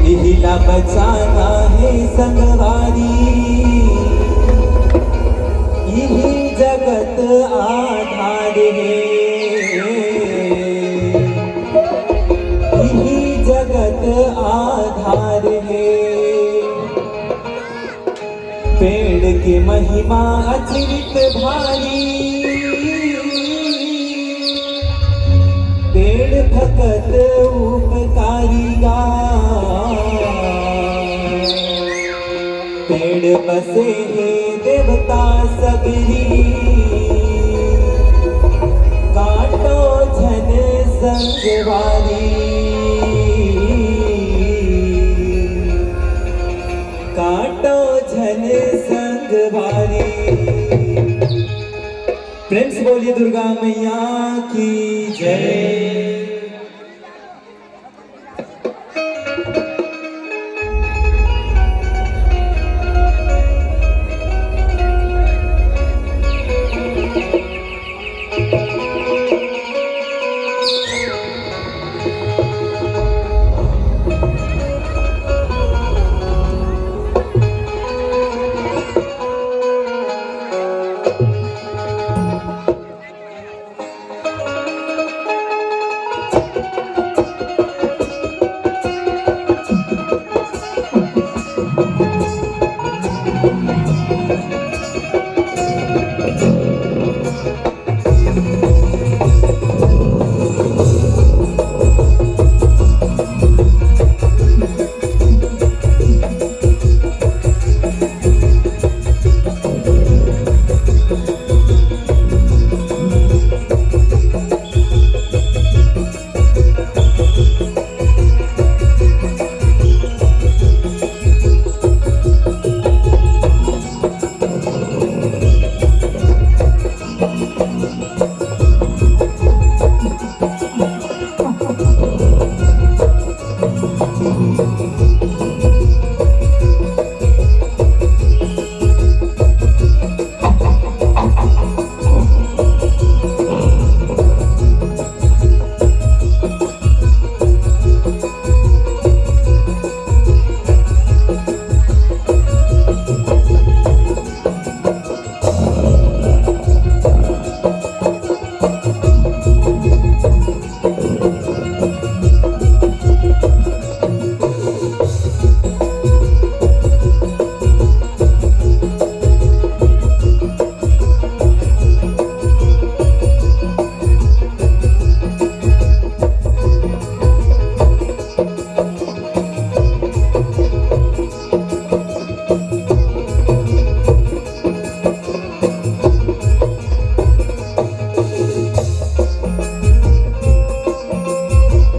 इहिला बचाना है संगवारी, यही जगत आधार है, यही जगत आधार है। पेड़ की महिमा अचिंत भारी, पेड़ भगत उपकारिगा, पेड़ बसे है देवता सबरी, काटो झन संगवारी, काटो झन संगवारी। प्रेम से बोलिए दुर्गा मैया की जय।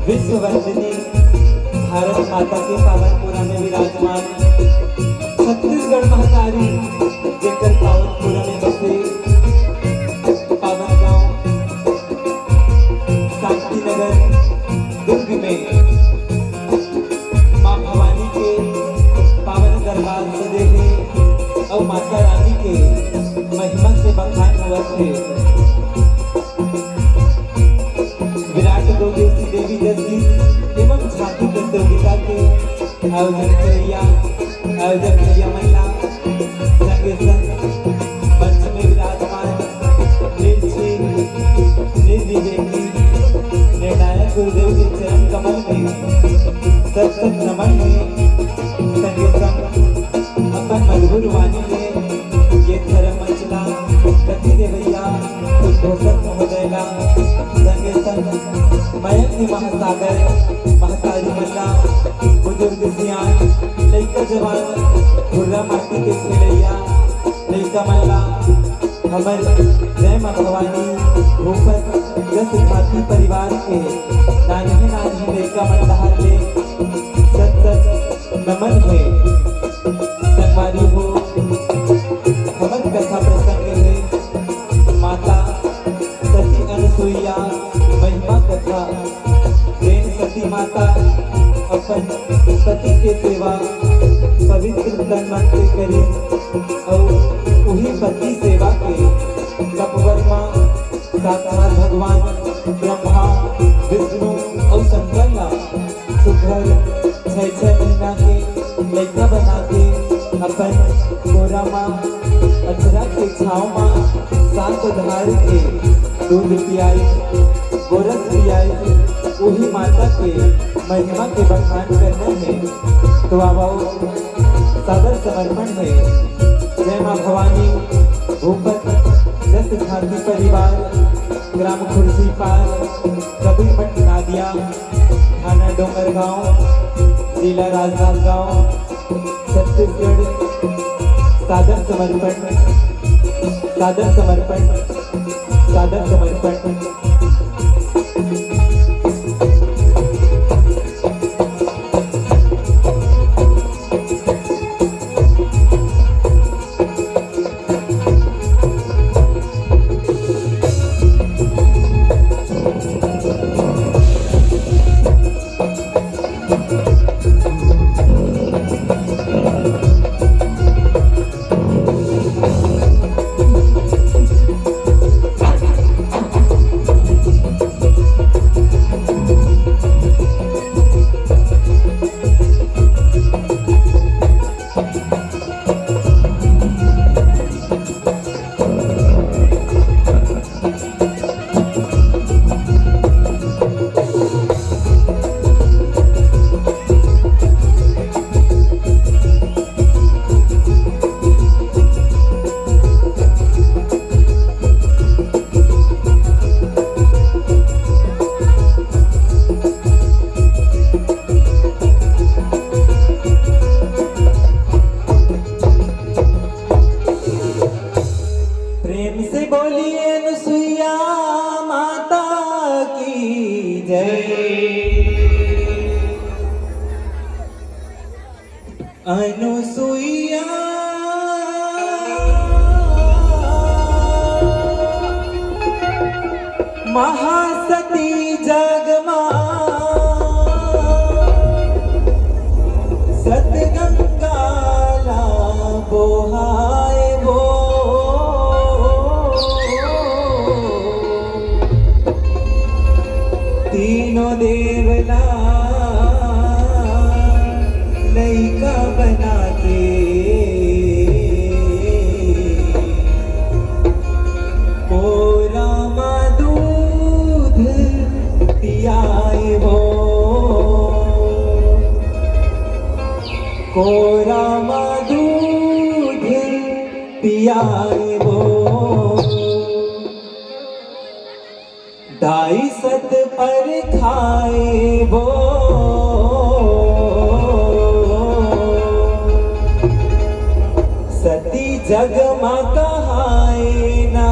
विश्ववंदिनी भारत माता के पावनपुरा में विराजमान छत्तीसगढ़ महतारी जेकर पावनपुरा में बसे पावन गांव शांतिनगर दुर्ग में मां भवानी के पावन दरबार सजे हैं और माता रानी के महिमा से बखान हुआ थे। विराट 2 दिवसीय देवी जस्सी एवं छाती प्रतियोगिता के आयोजन भैया महिला संगे संग मंच में विराजमान निर्विवेकी निर्णायक गुरुदेव के चरण कमल में सत नमन में संगे संग अपन मधुर वाणी में ये धर्म मंचला गति दे भैया उद्घोषक महोदयला संगे संग मयंक महासागर महतारी मल्ला बुजुर्ग सियान लइका जवान भुर्रा माटी के खेलैया लइका मल्ला हमर जय मां भवानी भूपत जस भाती परिवार के नानी लइका मल्लाहार ले सत सत नमन है। संगवारी हो हमर कथा प्रसंग है माता सती अनसुईया महिमा कथा। प्रेम सती माता अपन पति के सेवा पवित्र तन मन से करे और वही पति सेवा के तपवर्मा साक्षात भगवान ब्रह्मा विष्णु और घर 6-6 महीना के लड़का बना के अपन गोरा माँ अचरा के छाँव माँ साथ धार के दूध पियाई गोरस पियाई वही माता के महिमा के बखान करना है। तो आओ सादर समर्पण है। जय माँ भवानी भूपत दस झांकी परिवार ग्राम खुर्सी पार कबीर मठ नादिया थाना डोंगरगांव जिला राजनांदगांव छत्तीसगढ़। सादर समर्पण सादर समर्पण सादर समर्पण। अनुसुईया महासती जगमा सतगंगाला बोहाए वो तीनों देवला लइका बना के कोरा माँ दूध पियाए वो कोरा माँ दूध पियाए वो दाई सत पर खाए वो सती जगमा कहाए ना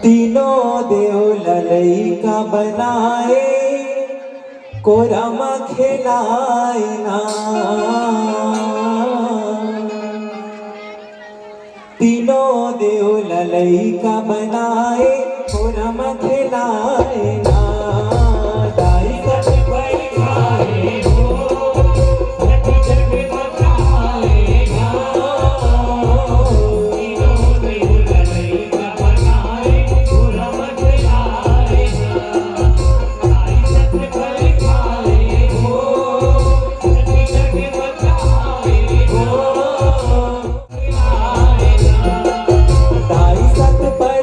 तीनों देव ललैका बनाए कोरमा खिलाए ना तीनों देव ललैका बनाए कोरमा खिलाए ना दाई सत पर खाए दाई सत पर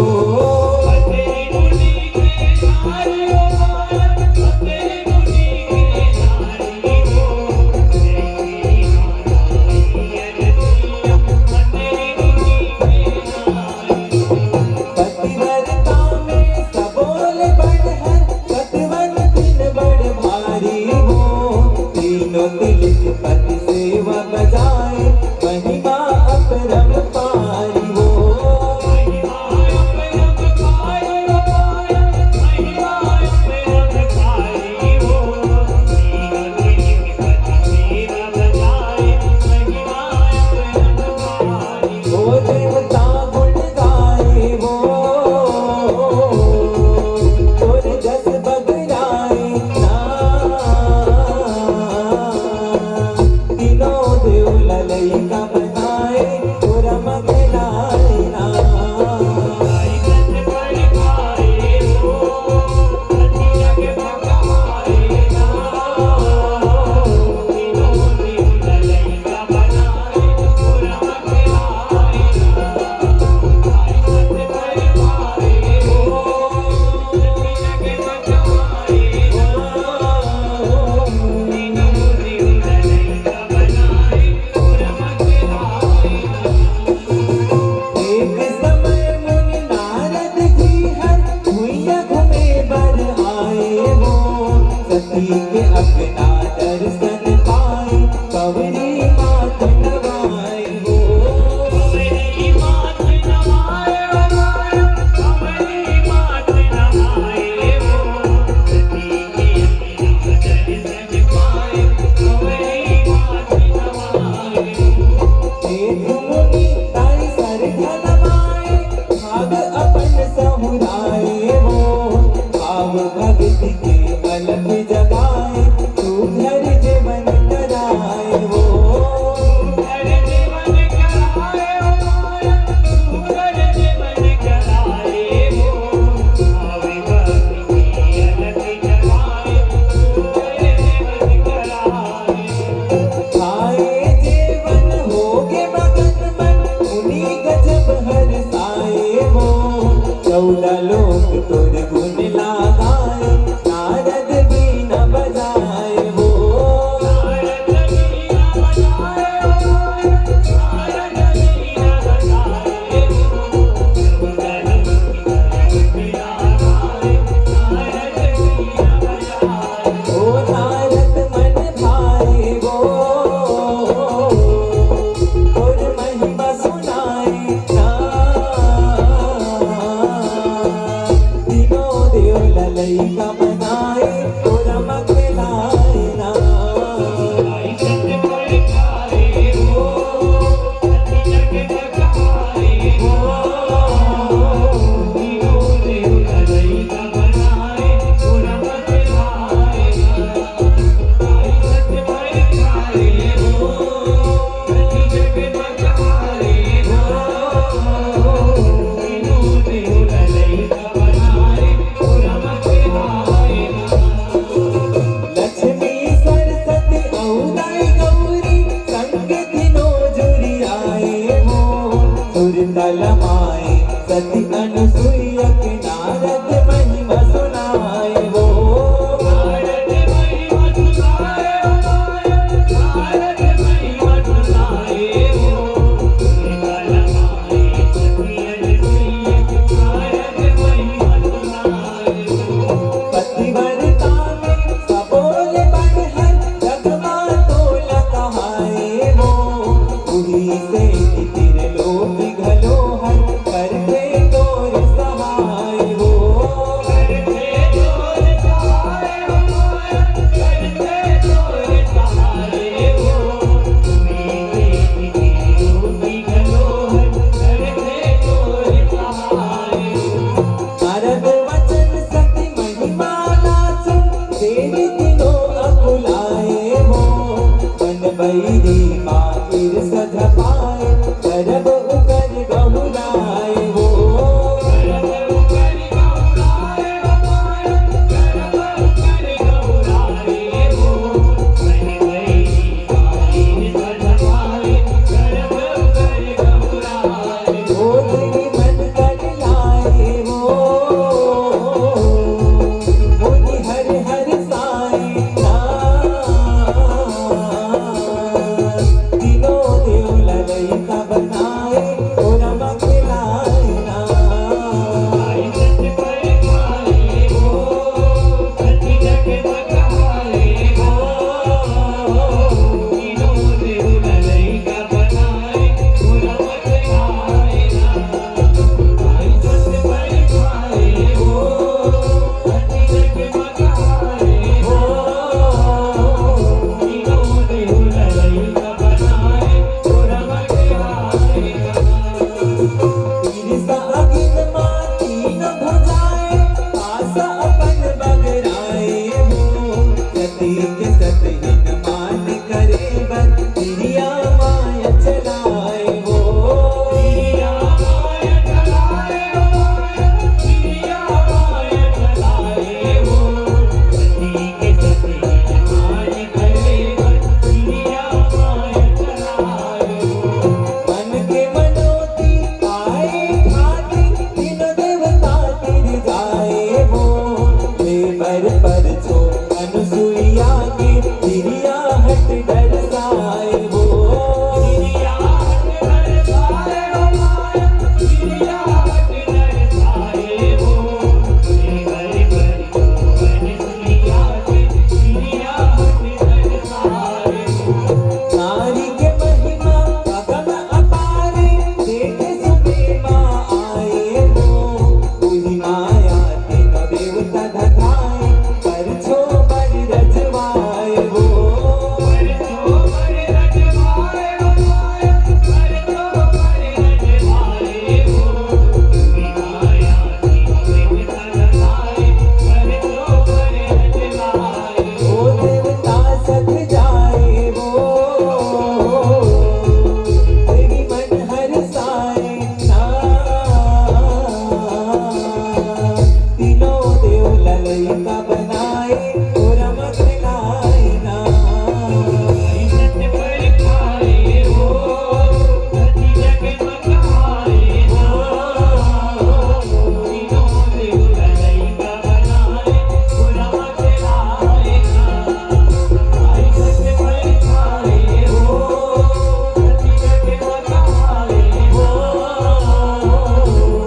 वो पतिव्रता में सबोल बढ़हर सतवन दिन बड़ भारी हो तीनों तिलक पति सेवा बजाए महिमा अपरम पारी हो ओ देवता गुण गाए वो और जस बगराए ना तीनों देव ललैका बनाए पूरा मगलाए ना एक समय मुनि नारद जी हर भुइयां घूमे बर आए वो सती के अपना दर्शन पाए कवरी मात नवाए वो एक मुनि ताई सर धनवाए भाग अपन सहुराए वो भाव भगत के अलख जगाए तू घर जीवन कराए वो आए जीवन होगे मगन मन मुनि गजब हर साए वो 14 लोग तुर गुण लगाए नारद बीना बजाए वो ओ नारद मन भाए वो और महिमा सुनाए ना तीनों देव ललैका बनाए पूरा मगलाए ना लड़का बनाए और मत लाए ना। इज्जत पर खाए हो धरती जगमगाए हो तीनों में लड़का बनाए और मत लाए ना। इज्जत पर खाए हो धरती जगमगाए हो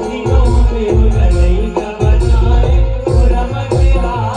तीनों में लड़का बनाए और मत लाए ना।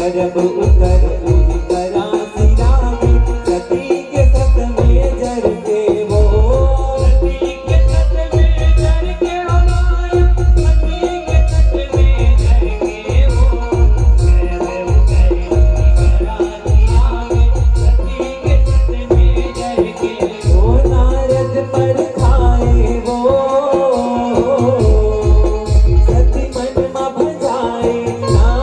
करब उकर उही करा सिरागे सती के सत में जर के वो सती के सत में जर के हो माया सती के सत में जर के वो करब उकर करा सिरागे सती के सत में जर के ओ नारद पर खाए वो सती मन मा भजाए ना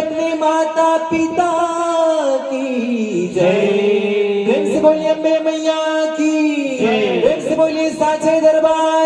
अपने माता पिता की जय। प्रेम से बोलिए अम्बे मैया की, प्रेम से बोलिए साचे दरबार